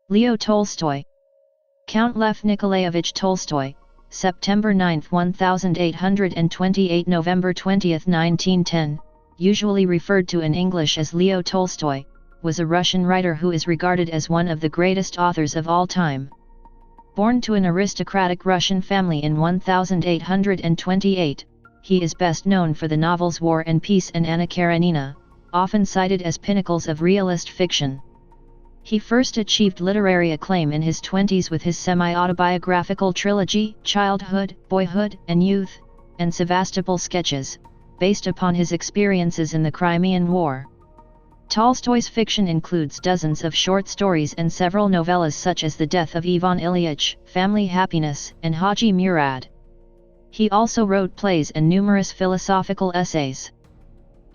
Leo Tolstoy. Count Lev Nikolaevich Tolstoy, September 9, 1828 – November 20, 1910, usually referred to in English as Leo Tolstoy, was a Russian writer who is regarded as one of the greatest authors of all time. Born to an aristocratic Russian family in 1828, he is best known for the novels War and Peace and Anna Karenina, often cited as pinnacles of realist fiction. He first achieved literary acclaim in his 20s with his semi-autobiographical trilogy, Childhood, Boyhood, and Youth, and Sevastopol Sketches, based upon his experiences in the Crimean War. Tolstoy's fiction includes dozens of short stories and several novellas such as The Death of Ivan Ilyich, Family Happiness, and Haji Murad. He also wrote plays and numerous philosophical essays.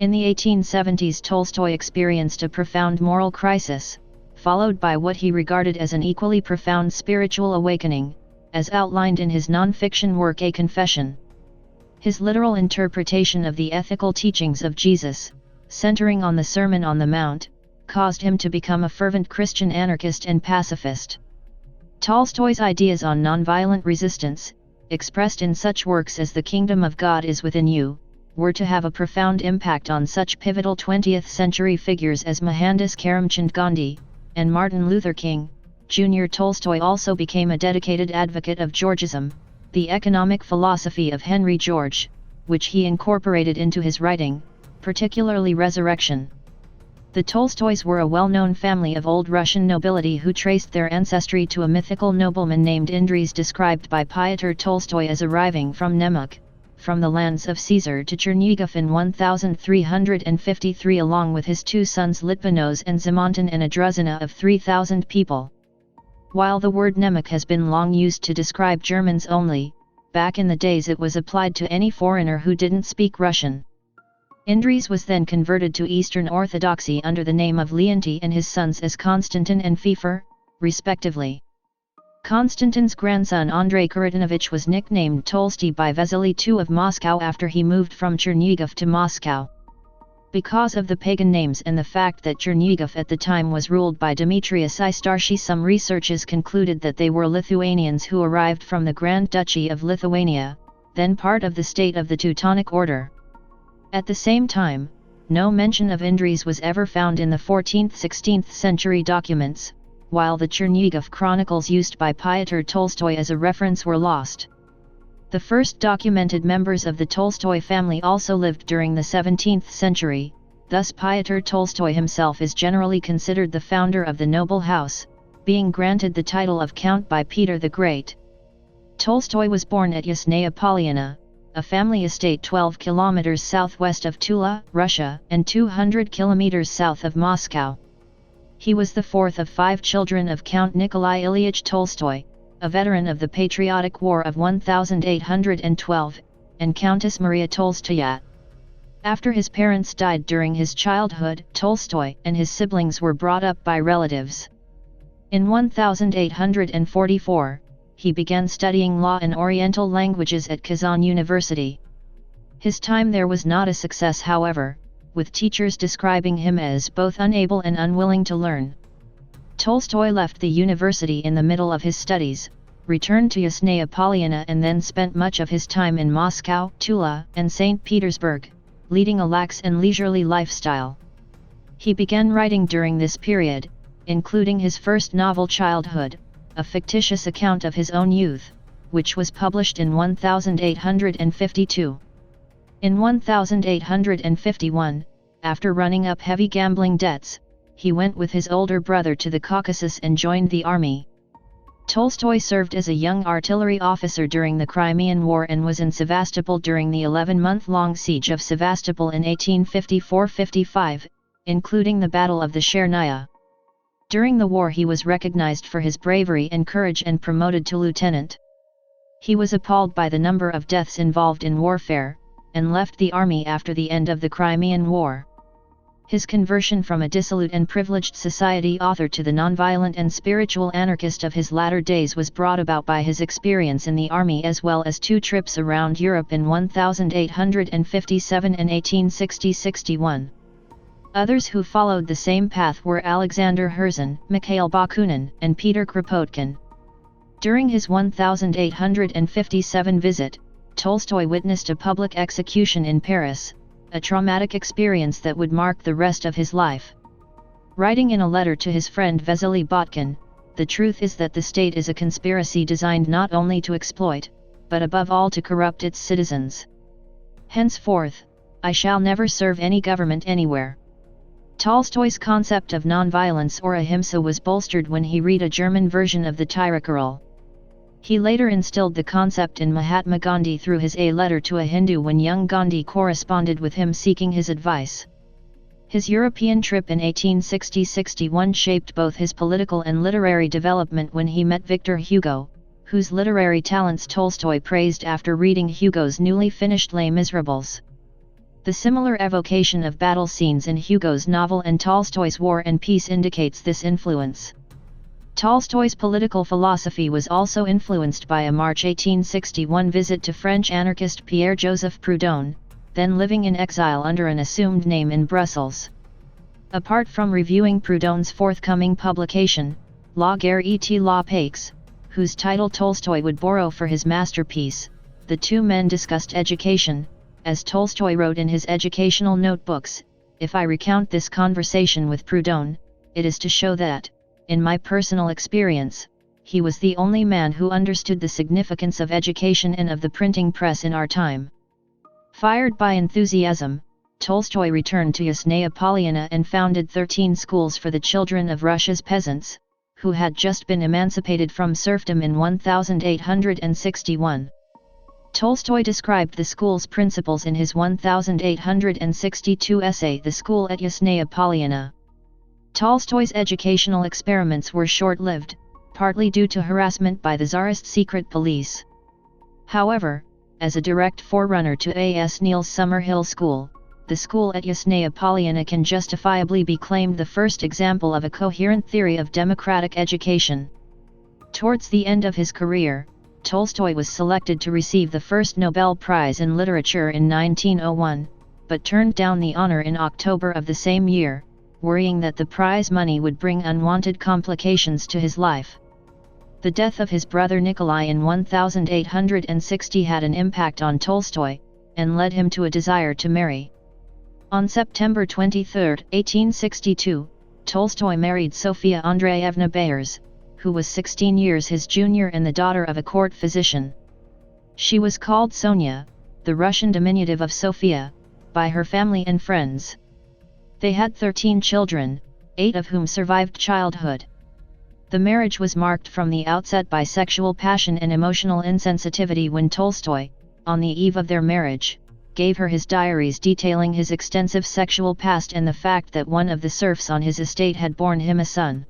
In the 1870s, Tolstoy experienced a profound moral crisis, followed by what he regarded as an equally profound spiritual awakening, as outlined in his non-fiction work A Confession. His literal interpretation of the ethical teachings of Jesus, centering on the Sermon on the Mount, caused him to become a fervent Christian anarchist and pacifist. Tolstoy's ideas on nonviolent resistance, expressed in such works as The Kingdom of God is Within You, were to have a profound impact on such pivotal 20th-century figures as Mohandas Karamchand Gandhi and Martin Luther King, Jr. Tolstoy also became a dedicated advocate of Georgism, the economic philosophy of Henry George, which he incorporated into his writing, particularly Resurrection. The Tolstoys were a well-known family of old Russian nobility who traced their ancestry to a mythical nobleman named Indris, described by Pyotr Tolstoy as arriving from Nemuk, from the lands of Caesar, to Chernigov in 1353 along with his two sons Litvinos and Zimontin and a druzina of 3,000 people. While the word Nemuk has been long used to describe Germans only, back in the days it was applied to any foreigner who didn't speak Russian. Indris was then converted to Eastern Orthodoxy under the name of Leonti and his sons as Konstantin and Fifer, respectively. Konstantin's grandson Andrei Kharitovich was nicknamed Tolstoy by Vasily II of Moscow after he moved from Chernigov to Moscow. Because of the pagan names and the fact that Chernigov at the time was ruled by Demetrius I Starshi, some researchers concluded that they were Lithuanians who arrived from the Grand Duchy of Lithuania, then part of the state of the Teutonic Order. At the same time, no mention of Indris was ever found in the 14th–16th century documents, while the Chernigov chronicles used by Pyotr Tolstoy as a reference were lost. The first documented members of the Tolstoy family also lived during the 17th century, thus Pyotr Tolstoy himself is generally considered the founder of the noble house, being granted the title of Count by Peter the Great. Tolstoy was born at Yasnaya Polyana, a family estate 12 kilometers southwest of Tula, Russia, and 200 kilometers south of Moscow. He was the fourth of 5 children of Count Nikolai Ilyich Tolstoy, a veteran of the Patriotic War of 1812, and Countess Maria Tolstoyat. After his parents died during his childhood, Tolstoy and his siblings were brought up by relatives. In 1844, he began studying law and Oriental languages at Kazan University. His time there was not a success, however, with teachers describing him as both unable and unwilling to learn. Tolstoy left the university in the middle of his studies, returned to Yasnaya Polyana and then spent much of his time in Moscow, Tula, and St. Petersburg, leading a lax and leisurely lifestyle. He began writing during this period, including his first novel Childhood, a fictitious account of his own youth, which was published in 1852. In 1851, after running up heavy gambling debts, he went with his older brother to the Caucasus and joined the army. Tolstoy served as a young artillery officer during the Crimean War and was in Sevastopol during the 11-month-long siege of Sevastopol in 1854–55, including the Battle of the Chernaya. During the war he was recognized for his bravery and courage and promoted to lieutenant. He was appalled by the number of deaths involved in warfare, and left the army after the end of the Crimean War. His conversion from a dissolute and privileged society author to the nonviolent and spiritual anarchist of his latter days was brought about by his experience in the army as well as 2 trips around Europe in 1857 and 1860–61. Others who followed the same path were Alexander Herzen, Mikhail Bakunin, and Peter Kropotkin. During his 1857 visit, Tolstoy witnessed a public execution in Paris, a traumatic experience that would mark the rest of his life. Writing in a letter to his friend Vasily Botkin, "The truth is that the state is a conspiracy designed not only to exploit, but above all to corrupt its citizens. Henceforth, I shall never serve any government anywhere." Tolstoy's concept of nonviolence or ahimsa was bolstered when he read a German version of the Tirukkural. He later instilled the concept in Mahatma Gandhi through his A Letter to a Hindu when young Gandhi corresponded with him seeking his advice. His European trip in 1860-61 shaped both his political and literary development when he met Victor Hugo, whose literary talents Tolstoy praised after reading Hugo's newly finished Les Miserables. The similar evocation of battle scenes in Hugo's novel and Tolstoy's War and Peace indicates this influence. Tolstoy's political philosophy was also influenced by a March 1861 visit to French anarchist Pierre-Joseph Proudhon, then living in exile under an assumed name in Brussels. Apart from reviewing Proudhon's forthcoming publication, La Guerre et la Paix, whose title Tolstoy would borrow for his masterpiece, the two men discussed education, as Tolstoy wrote in his educational notebooks, "If I recount this conversation with Proudhon, it is to show that, in my personal experience, he was the only man who understood the significance of education and of the printing press in our time." Fired by enthusiasm, Tolstoy returned to Yasnaya Polyana and founded 13 schools for the children of Russia's peasants, who had just been emancipated from serfdom in 1861. Tolstoy described the school's principles in his 1862 essay The School at Yasnaya Polyana. Tolstoy's educational experiments were short-lived, partly due to harassment by the Tsarist secret police. However, as a direct forerunner to A.S. Neill's Summerhill School, the school at Yasnaya Polyana can justifiably be claimed the first example of a coherent theory of democratic education. Towards the end of his career, Tolstoy was selected to receive the first Nobel Prize in Literature in 1901, but turned down the honor in October of the same year, worrying that the prize money would bring unwanted complications to his life. The death of his brother Nikolai in 1860 had an impact on Tolstoy, and led him to a desire to marry. On September 23, 1862, Tolstoy married Sofia Andreevna Bayers, who was 16 years his junior and the daughter of a court physician. She was called Sonia, the Russian diminutive of Sofia, by her family and friends. They had 13 children, 8 of whom survived childhood. The marriage was marked from the outset by sexual passion and emotional insensitivity when Tolstoy, on the eve of their marriage, gave her his diaries detailing his extensive sexual past and the fact that one of the serfs on his estate had borne him a son.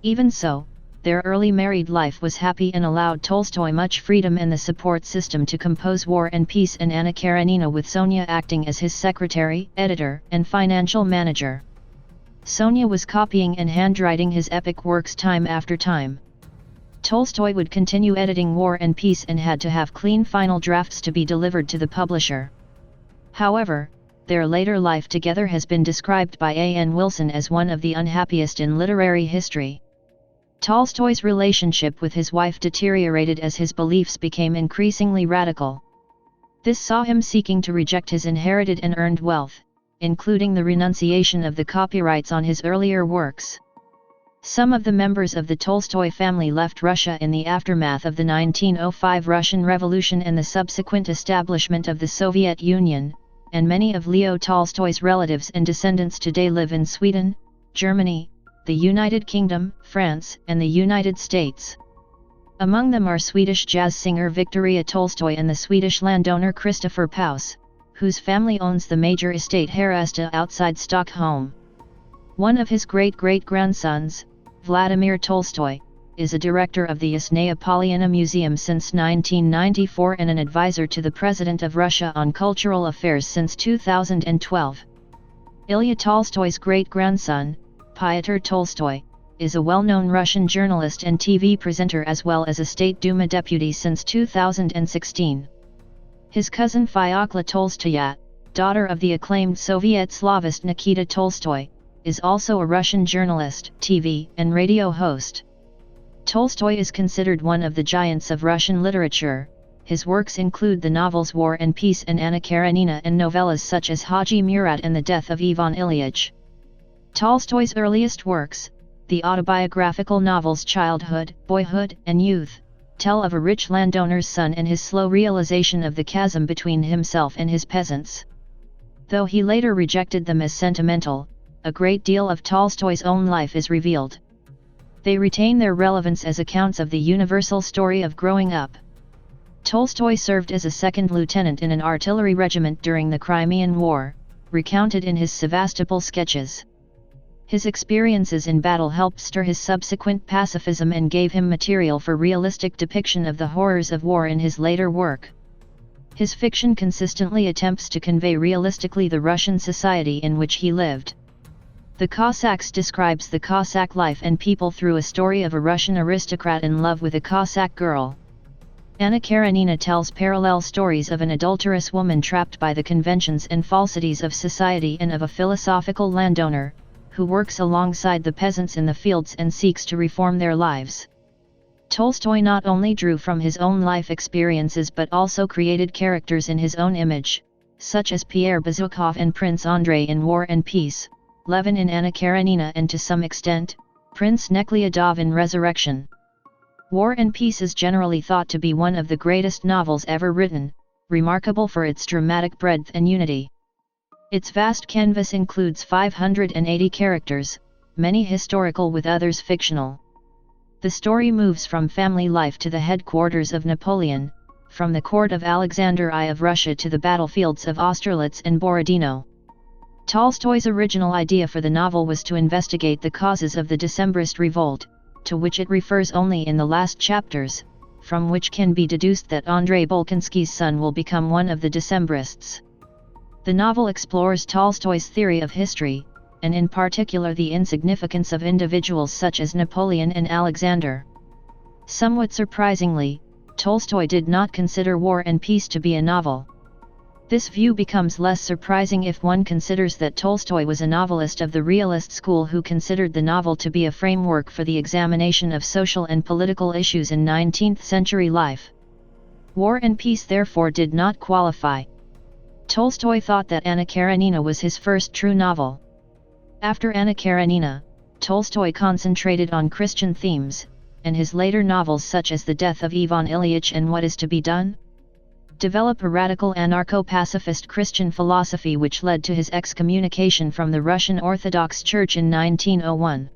Even so, their early married life was happy and allowed Tolstoy much freedom and the support system to compose War and Peace and Anna Karenina, with Sonia acting as his secretary, editor, and financial manager. Sonia was copying and handwriting his epic works time after time. Tolstoy would continue editing War and Peace and had to have clean final drafts to be delivered to the publisher. However, their later life together has been described by A.N. Wilson as one of the unhappiest in literary history. Tolstoy's relationship with his wife deteriorated as his beliefs became increasingly radical. This saw him seeking to reject his inherited and earned wealth, including the renunciation of the copyrights on his earlier works. Some of the members of the Tolstoy family left Russia in the aftermath of the 1905 Russian Revolution and the subsequent establishment of the Soviet Union, and many of Leo Tolstoy's relatives and descendants today live in Sweden, Germany, the United Kingdom, France, and the United States. Among them are Swedish jazz singer Victoria Tolstoy and the Swedish landowner Christopher Paus, whose family owns the major estate Herresta outside Stockholm. One of his great-great-grandsons, Vladimir Tolstoy, is a director of the Yasnaya Polyana Museum since 1994 and an advisor to the President of Russia on cultural affairs since 2012. Ilya Tolstoy's great-grandson, Pyotr Tolstoy, is a well-known Russian journalist and TV presenter as well as a State Duma deputy since 2016. His cousin Fyodor Tolstoyat, daughter of the acclaimed Soviet Slavist Nikita Tolstoy, is also a Russian journalist, TV and radio host. Tolstoy is considered one of the giants of Russian literature. His works include the novels War and Peace and Anna Karenina and novellas such as Haji Murat and The Death of Ivan Ilyich. Tolstoy's earliest works, the autobiographical novels Childhood, Boyhood, and Youth, tell of a rich landowner's son and his slow realization of the chasm between himself and his peasants. Though he later rejected them as sentimental, a great deal of Tolstoy's own life is revealed. They retain their relevance as accounts of the universal story of growing up. Tolstoy served as a second lieutenant in an artillery regiment during the Crimean War, recounted in his Sevastopol sketches. His experiences in battle helped stir his subsequent pacifism and gave him material for realistic depiction of the horrors of war in his later work. His fiction consistently attempts to convey realistically the Russian society in which he lived. The Cossacks describes the Cossack life and people through a story of a Russian aristocrat in love with a Cossack girl. Anna Karenina tells parallel stories of an adulterous woman trapped by the conventions and falsities of society and of a philosophical landowner, who works alongside the peasants in the fields and seeks to reform their lives. Tolstoy not only drew from his own life experiences but also created characters in his own image, such as Pierre Bezukhov and Prince Andrei in War and Peace, Levin in Anna Karenina and to some extent, Prince Nekhlyadov in Resurrection. War and Peace is generally thought to be one of the greatest novels ever written, remarkable for its dramatic breadth and unity. Its vast canvas includes 580 characters, many historical with others fictional. The story moves from family life to the headquarters of Napoleon, from the court of Alexander I of Russia to the battlefields of Austerlitz and Borodino. Tolstoy's original idea for the novel was to investigate the causes of the Decembrist revolt, to which it refers only in the last chapters, from which can be deduced that Andrei Bolkonsky's son will become one of the Decembrists. The novel explores Tolstoy's theory of history, and in particular the insignificance of individuals such as Napoleon and Alexander. Somewhat surprisingly, Tolstoy did not consider War and Peace to be a novel. This view becomes less surprising if one considers that Tolstoy was a novelist of the realist school who considered the novel to be a framework for the examination of social and political issues in 19th-century life. War and Peace therefore did not qualify. Tolstoy thought that Anna Karenina was his first true novel. After Anna Karenina, Tolstoy concentrated on Christian themes, and his later novels such as The Death of Ivan Ilyich and What Is to Be Done? Develop a radical anarcho-pacifist Christian philosophy which led to his excommunication from the Russian Orthodox Church in 1901.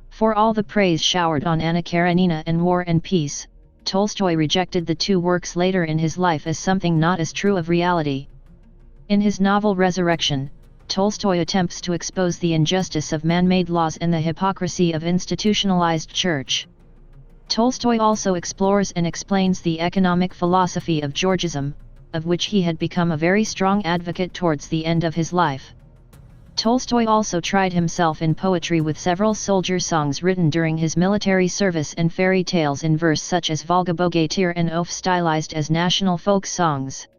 For all the praise showered on Anna Karenina and War and Peace, Tolstoy rejected the two works later in his life as something not as true of reality. In his novel Resurrection, Tolstoy attempts to expose the injustice of man-made laws and the hypocrisy of institutionalized church. Tolstoy also explores and explains the economic philosophy of Georgism, of which he had become a very strong advocate towards the end of his life. Tolstoy also tried himself in poetry with several soldier songs written during his military service and fairy tales in verse such as Volga Bogatyr and Oaf stylized as national folk songs.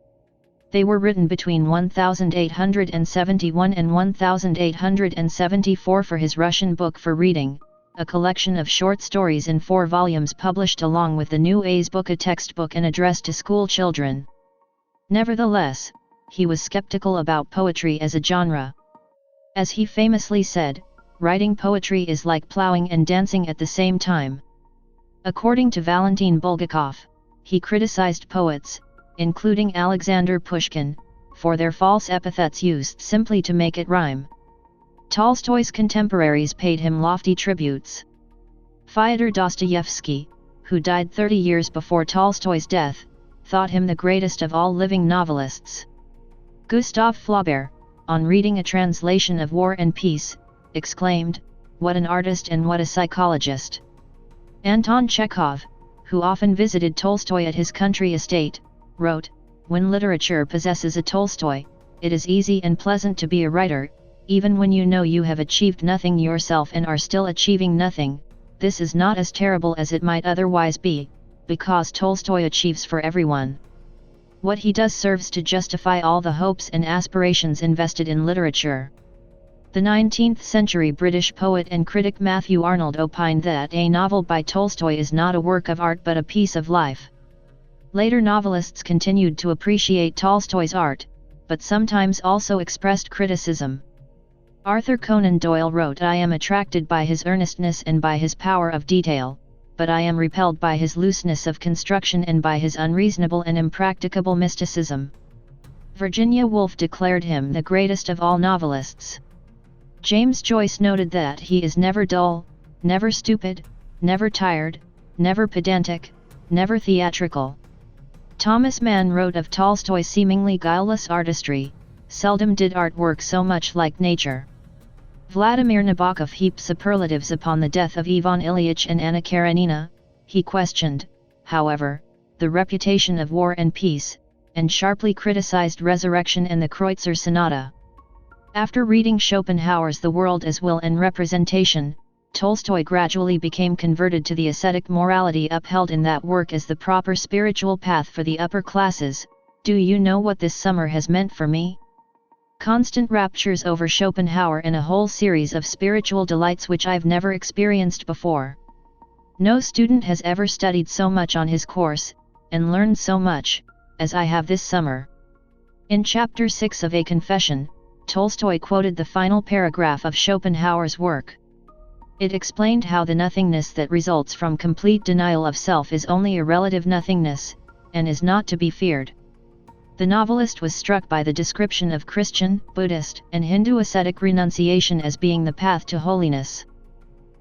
They were written between 1871 and 1874 for his Russian book for reading, a collection of short stories in 4 volumes published along with the New A's book, a textbook and addressed to school children. Nevertheless, he was skeptical about poetry as a genre. As he famously said, writing poetry is like plowing and dancing at the same time. According to Valentin Bulgakov, he criticized poets, including Alexander Pushkin, for their false epithets used simply to make it rhyme. Tolstoy's contemporaries paid him lofty tributes. Fyodor Dostoevsky, who died 30 years before Tolstoy's death, thought him the greatest of all living novelists. Gustave Flaubert, on reading a translation of War and Peace, exclaimed, "What an artist and what a psychologist!" Anton Chekhov, who often visited Tolstoy at his country estate, wrote, "When literature possesses a Tolstoy, it is easy and pleasant to be a writer, even when you know you have achieved nothing yourself and are still achieving nothing. This is not as terrible as it might otherwise be, because Tolstoy achieves for everyone." What he does serves to justify all the hopes and aspirations invested in literature. The 19th-century British poet and critic Matthew Arnold opined that a novel by Tolstoy is not a work of art but a piece of life. Later novelists continued to appreciate Tolstoy's art, but sometimes also expressed criticism. Arthur Conan Doyle wrote, "I am attracted by his earnestness and by his power of detail, but I am repelled by his looseness of construction and by his unreasonable and impracticable mysticism." Virginia Woolf declared him the greatest of all novelists. James Joyce noted that he is never dull, never stupid, never tired, never pedantic, never theatrical. Thomas Mann wrote of Tolstoy's seemingly guileless artistry, "Seldom did art work so much like nature." Vladimir Nabokov heaped superlatives upon the death of Ivan Ilyich and Anna Karenina. He questioned, however, the reputation of War and Peace, and sharply criticized Resurrection and the Kreutzer Sonata. After reading Schopenhauer's The World as Will and Representation, Tolstoy gradually became converted to the ascetic morality upheld in that work as the proper spiritual path for the upper classes. "Do you know what this summer has meant for me? Constant raptures over Schopenhauer and a whole series of spiritual delights which I've never experienced before. No student has ever studied so much on his course, and learned so much, as I have this summer." In Chapter 6 of A Confession, Tolstoy quoted the final paragraph of Schopenhauer's work. It explained how the nothingness that results from complete denial of self is only a relative nothingness, and is not to be feared. The novelist was struck by the description of Christian, Buddhist, and Hindu ascetic renunciation as being the path to holiness.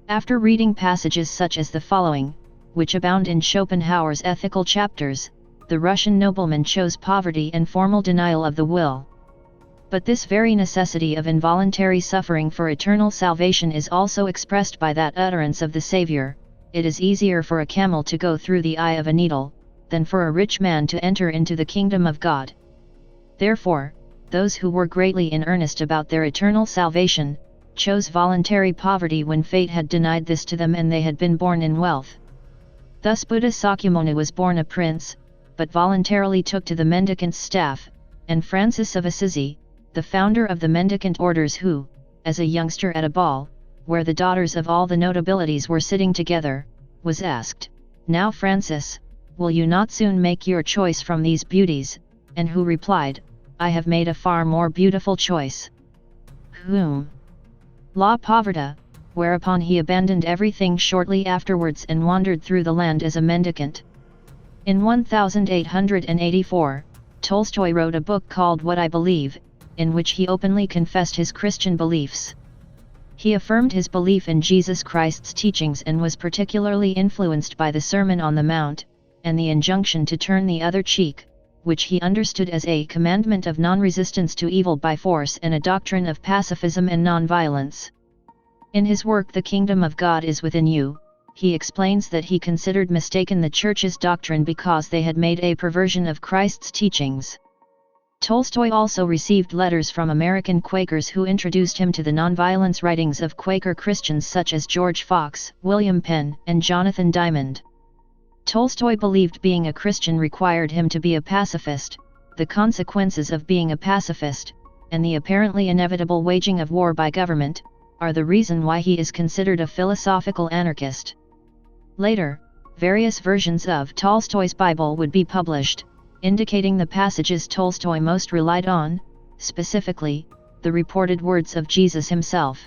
After reading passages such as the following, which abound in Schopenhauer's ethical chapters, the Russian nobleman chose poverty and formal denial of the will. But this very necessity of involuntary suffering for eternal salvation is also expressed by that utterance of the Savior, "It is easier for a camel to go through the eye of a needle, than for a rich man to enter into the kingdom of God." Therefore, those who were greatly in earnest about their eternal salvation, chose voluntary poverty when fate had denied this to them and they had been born in wealth. Thus Buddha Sakyamuni was born a prince, but voluntarily took to the mendicant's staff, and Francis of Assisi, the founder of the mendicant orders who, as a youngster at a ball, where the daughters of all the notabilities were sitting together, was asked, "Now Francis, will you not soon make your choice from these beauties?" and who replied, "I have made a far more beautiful choice." Whom? La Povertà, whereupon he abandoned everything shortly afterwards and wandered through the land as a mendicant. In 1884, Tolstoy wrote a book called What I Believe, in which he openly confessed his Christian beliefs. He affirmed his belief in Jesus Christ's teachings and was particularly influenced by the Sermon on the Mount, and the injunction to turn the other cheek, which he understood as a commandment of non-resistance to evil by force and a doctrine of pacifism and non-violence. In his work The Kingdom of God is Within You, he explains that he considered mistaken the Church's doctrine because they had made a perversion of Christ's teachings. Tolstoy also received letters from American Quakers who introduced him to the nonviolence writings of Quaker Christians such as George Fox, William Penn, and Jonathan Diamond. Tolstoy believed being a Christian required him to be a pacifist, the consequences of being a pacifist, and the apparently inevitable waging of war by government, are the reason why he is considered a philosophical anarchist. Later, various versions of Tolstoy's Bible would be published, indicating the passages Tolstoy most relied on, specifically, the reported words of Jesus himself.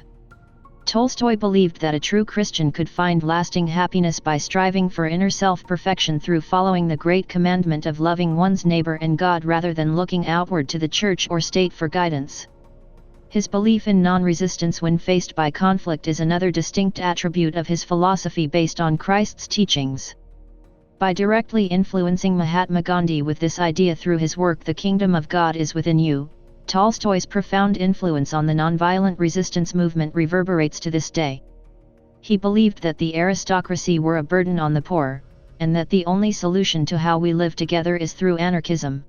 Tolstoy believed that a true Christian could find lasting happiness by striving for inner self-perfection through following the great commandment of loving one's neighbor and God rather than looking outward to the church or state for guidance. His belief in non-resistance when faced by conflict is another distinct attribute of his philosophy based on Christ's teachings. By directly influencing Mahatma Gandhi with this idea through his work The Kingdom of God is Within You, Tolstoy's profound influence on the nonviolent resistance movement reverberates to this day. He believed that the aristocracy were a burden on the poor, and that the only solution to how we live together is through anarchism.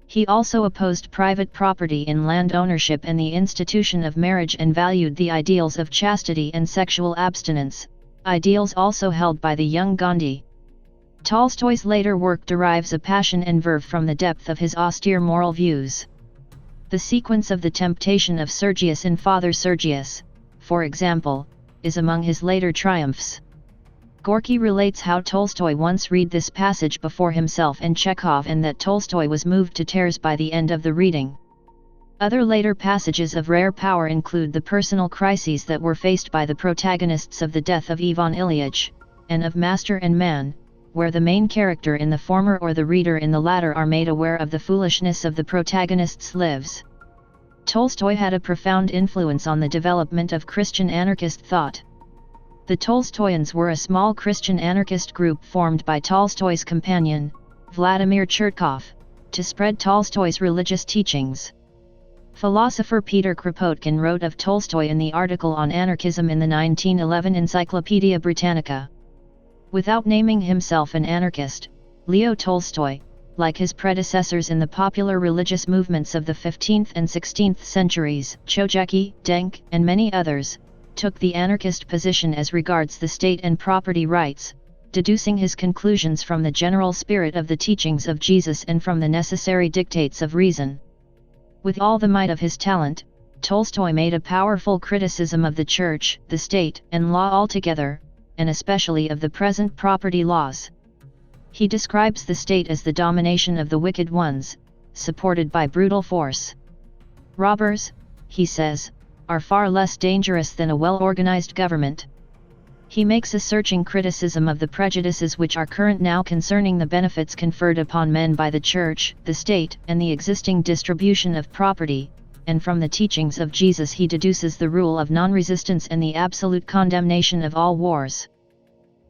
He also opposed private property in land ownership and the institution of marriage and valued the ideals of chastity and sexual abstinence, ideals also held by the young Gandhi. Tolstoy's later work derives a passion and verve from the depth of his austere moral views. The sequence of the temptation of Sergius in Father Sergius, for example, is among his later triumphs. Gorky relates how Tolstoy once read this passage before himself and Chekhov, and that Tolstoy was moved to tears by the end of the reading. Other later passages of rare power include the personal crises that were faced by the protagonists of The Death of Ivan Ilyich, and of Master and Man, where the main character in the former or the reader in the latter are made aware of the foolishness of the protagonist's lives. Tolstoy had a profound influence on the development of Christian anarchist thought. The Tolstoyans were a small Christian anarchist group formed by Tolstoy's companion, Vladimir Chertkov, to spread Tolstoy's religious teachings. Philosopher Peter Kropotkin wrote of Tolstoy in the article on anarchism in the 1911 Encyclopaedia Britannica. Without naming himself an anarchist, Leo Tolstoy, like his predecessors in the popular religious movements of the 15th and 16th centuries, Chojecki, Denk, and many others, took the anarchist position as regards the state and property rights, deducing his conclusions from the general spirit of the teachings of Jesus and from the necessary dictates of reason. With all the might of his talent, Tolstoy made a powerful criticism of the church, the state, and law altogether, and especially of the present property laws. He describes the state as the domination of the wicked ones, supported by brutal force. Robbers, he says, are far less dangerous than a well-organized government. He makes a searching criticism of the prejudices which are current now concerning the benefits conferred upon men by the church, the state, and the existing distribution of property, and from the teachings of Jesus he deduces the rule of non-resistance and the absolute condemnation of all wars.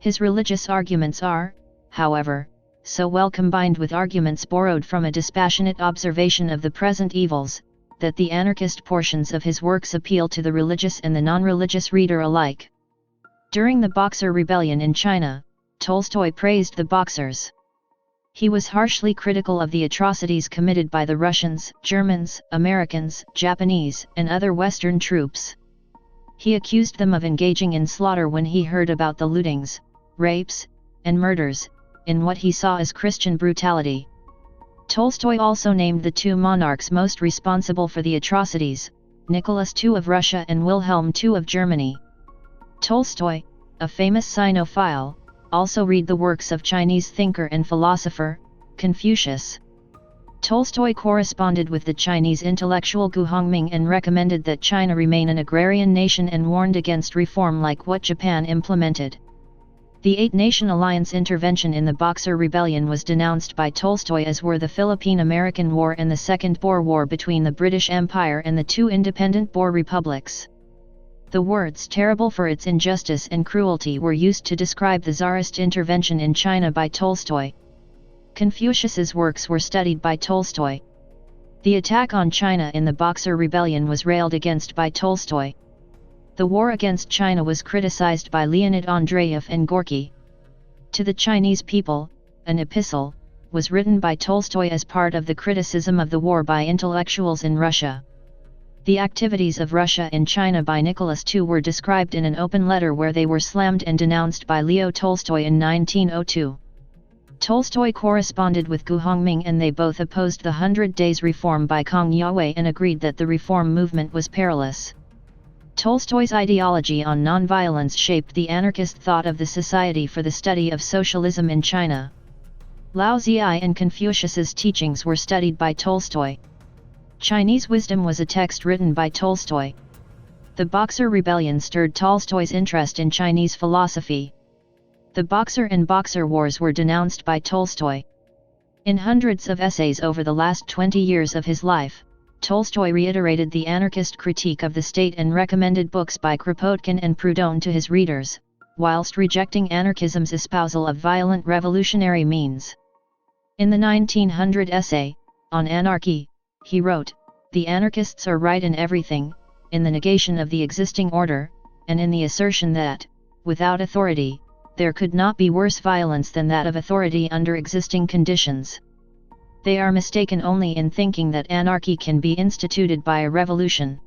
His religious arguments are, however, so well combined with arguments borrowed from a dispassionate observation of the present evils, that the anarchist portions of his works appeal to the religious and the non-religious reader alike. During the Boxer Rebellion in China, Tolstoy praised the Boxers. He was harshly critical of the atrocities committed by the Russians, Germans, Americans, Japanese, and other Western troops. He accused them of engaging in slaughter when he heard about the lootings, rapes, and murders, in what he saw as Christian brutality. Tolstoy also named the two monarchs most responsible for the atrocities, Nicholas II of Russia and Wilhelm II of Germany. Tolstoy, a famous Sinophile, also read the works of Chinese thinker and philosopher, Confucius. Tolstoy corresponded with the Chinese intellectual Gu Hongming and recommended that China remain an agrarian nation and warned against reform like what Japan implemented. The Eight-Nation Alliance intervention in the Boxer Rebellion was denounced by Tolstoy, as were the Philippine-American War and the Second Boer War between the British Empire and the two independent Boer republics. The words "terrible for its injustice and cruelty" were used to describe the Tsarist intervention in China by Tolstoy. Confucius's works were studied by Tolstoy. The attack on China in the Boxer Rebellion was railed against by Tolstoy. The war against China was criticized by Leonid Andreyev and Gorky. To the Chinese people, an epistle was written by Tolstoy as part of the criticism of the war by intellectuals in Russia. The activities of Russia in China by Nicholas II were described in an open letter where they were slammed and denounced by Leo Tolstoy in 1902. Tolstoy corresponded with Gu Hongming and they both opposed the 100 Days Reform by Kang Youwei and agreed that the reform movement was perilous. Tolstoy's ideology on nonviolence shaped the anarchist thought of the Society for the Study of Socialism in China. Lao Tzu and Confucius's teachings were studied by Tolstoy. Chinese Wisdom was a text written by Tolstoy. The Boxer Rebellion stirred Tolstoy's interest in Chinese philosophy. The Boxer and Boxer Wars were denounced by Tolstoy. In hundreds of essays over the last 20 years of his life, Tolstoy reiterated the anarchist critique of the state and recommended books by Kropotkin and Proudhon to his readers, whilst rejecting anarchism's espousal of violent revolutionary means. In the 1900 essay, On Anarchy, he wrote, "The anarchists are right in everything, in the negation of the existing order, and in the assertion that, without authority, there could not be worse violence than that of authority under existing conditions. They are mistaken only in thinking that anarchy can be instituted by a revolution.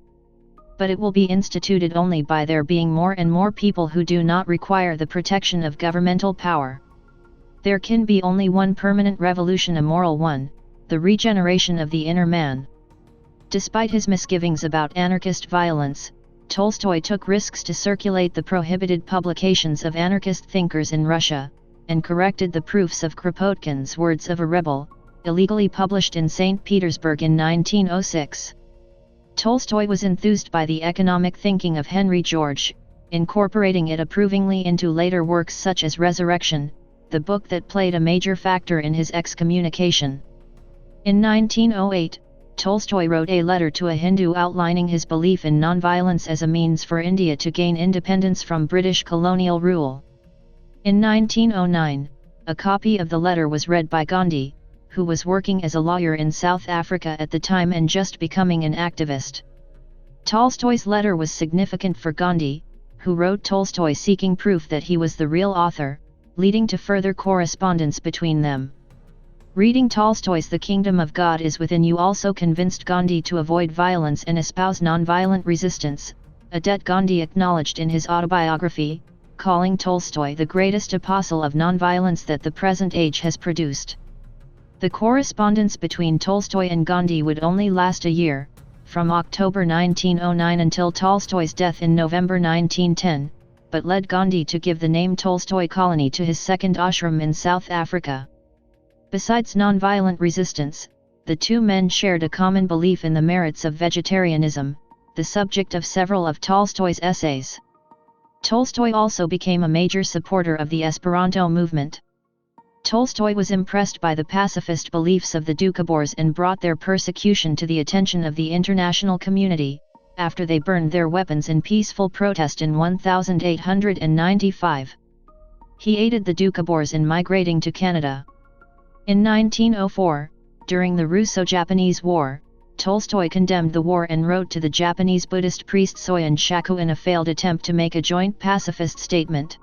But it will be instituted only by there being more and more people who do not require the protection of governmental power." There can be only one permanent revolution, a moral one, the regeneration of the inner man. Despite his misgivings about anarchist violence, Tolstoy took risks to circulate the prohibited publications of anarchist thinkers in Russia, and corrected the proofs of Kropotkin's Words of a Rebel, illegally published in St. Petersburg in 1906. Tolstoy was enthused by the economic thinking of Henry George, incorporating it approvingly into later works such as Resurrection, the book that played a major factor in his excommunication. In 1908, Tolstoy wrote a letter to a Hindu outlining his belief in nonviolence as a means for India to gain independence from British colonial rule. In 1909, a copy of the letter was read by Gandhi, who was working as a lawyer in South Africa at the time and just becoming an activist. Tolstoy's letter was significant for Gandhi, who wrote Tolstoy seeking proof that he was the real author, leading to further correspondence between them. Reading Tolstoy's The Kingdom of God is Within You also convinced Gandhi to avoid violence and espouse nonviolent resistance, a debt Gandhi acknowledged in his autobiography, calling Tolstoy the greatest apostle of nonviolence that the present age has produced. The correspondence between Tolstoy and Gandhi would only last a year, from October 1909 until Tolstoy's death in November 1910, but led Gandhi to give the name Tolstoy Colony to his second ashram in South Africa. Besides nonviolent resistance, the two men shared a common belief in the merits of vegetarianism, the subject of several of Tolstoy's essays. Tolstoy also became a major supporter of the Esperanto movement. Tolstoy was impressed by the pacifist beliefs of the Doukhobors and brought their persecution to the attention of the international community, after they burned their weapons in peaceful protest in 1895. He aided the Doukhobors in migrating to Canada. In 1904, during the Russo-Japanese War, Tolstoy condemned the war and wrote to the Japanese Buddhist priest Soyen Shaku in a failed attempt to make a joint pacifist statement.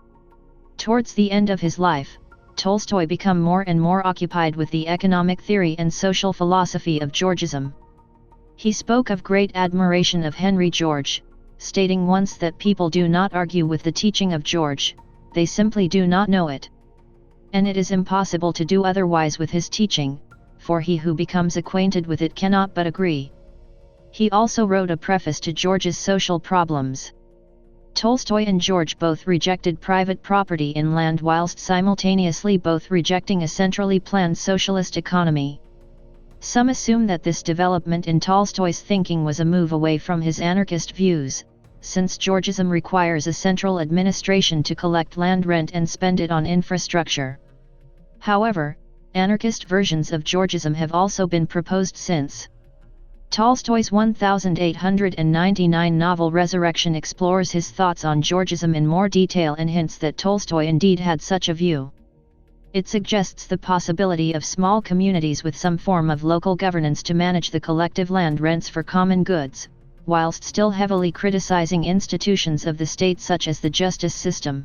Towards the end of his life, Tolstoy became more and more occupied with the economic theory and social philosophy of Georgism. He spoke of great admiration of Henry George, stating once that people do not argue with the teaching of George, they simply do not know it. And it is impossible to do otherwise with his teaching, for he who becomes acquainted with it cannot but agree. He also wrote a preface to George's Social Problems. Tolstoy and George both rejected private property in land whilst simultaneously both rejecting a centrally planned socialist economy. Some assume that this development in Tolstoy's thinking was a move away from his anarchist views, since Georgism requires a central administration to collect land rent and spend it on infrastructure. However, anarchist versions of Georgism have also been proposed since. Tolstoy's 1899 novel Resurrection explores his thoughts on Georgism in more detail and hints that Tolstoy indeed had such a view. It suggests the possibility of small communities with some form of local governance to manage the collective land rents for common goods, whilst still heavily criticizing institutions of the state such as the justice system.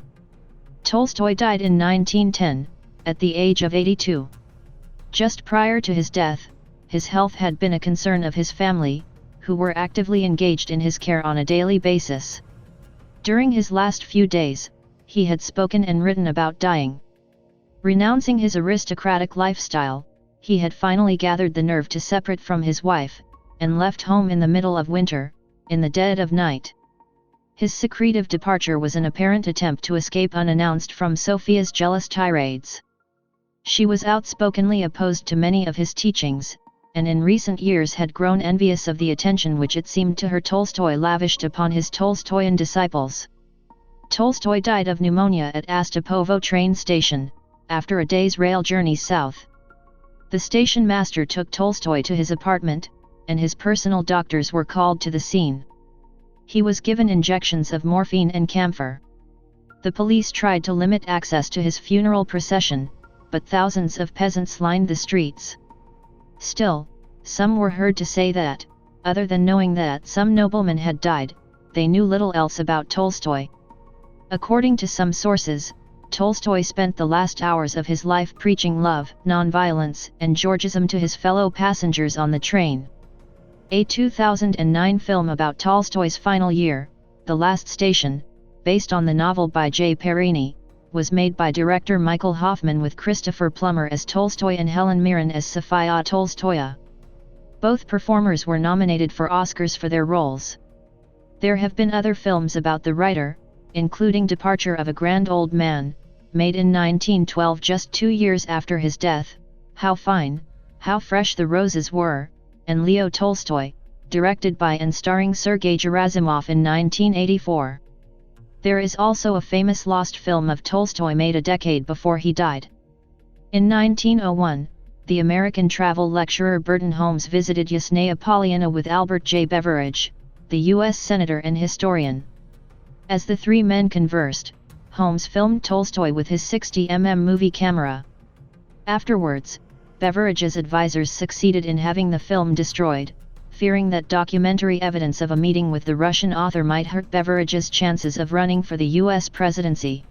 Tolstoy died in 1910, at the age of 82. Just prior to his death, his health had been a concern of his family, who were actively engaged in his care on a daily basis. During his last few days, he had spoken and written about dying. Renouncing his aristocratic lifestyle, he had finally gathered the nerve to separate from his wife, and left home in the middle of winter, in the dead of night. His secretive departure was an apparent attempt to escape unannounced from Sophia's jealous tirades. She was outspokenly opposed to many of his teachings, and in recent years had grown envious of the attention which it seemed to her Tolstoy lavished upon his Tolstoyan disciples. Tolstoy died of pneumonia at Ostapovo train station, after a day's rail journey south. The station master took Tolstoy to his apartment, and his personal doctors were called to the scene. He was given injections of morphine and camphor. The police tried to limit access to his funeral procession, but thousands of peasants lined the streets. Still, some were heard to say that, other than knowing that some nobleman had died, they knew little else about Tolstoy. According to some sources, Tolstoy spent the last hours of his life preaching love, nonviolence, and Georgism to his fellow passengers on the train. A 2009 film about Tolstoy's final year, The Last Station, based on the novel by J. Perini, was made by director Michael Hoffman with Christopher Plummer as Tolstoy and Helen Mirren as Sofia Tolstoya. Both performers were nominated for Oscars for their roles. There have been other films about the writer, including Departure of a Grand Old Man, made in 1912 just 2 years after his death, How Fine, How Fresh the Roses Were, and Leo Tolstoy, directed by and starring Sergei Gerasimov in 1984. There is also a famous lost film of Tolstoy made a decade before he died. In 1901, the American travel lecturer Burton Holmes visited Yasnaya Polyana with Albert J. Beveridge, the U.S. senator and historian. As the three men conversed, Holmes filmed Tolstoy with his 60mm movie camera. Afterwards, Beveridge's advisors succeeded in having the film destroyed, fearing that documentary evidence of a meeting with the Russian author might hurt Beveridge's chances of running for the U.S. presidency.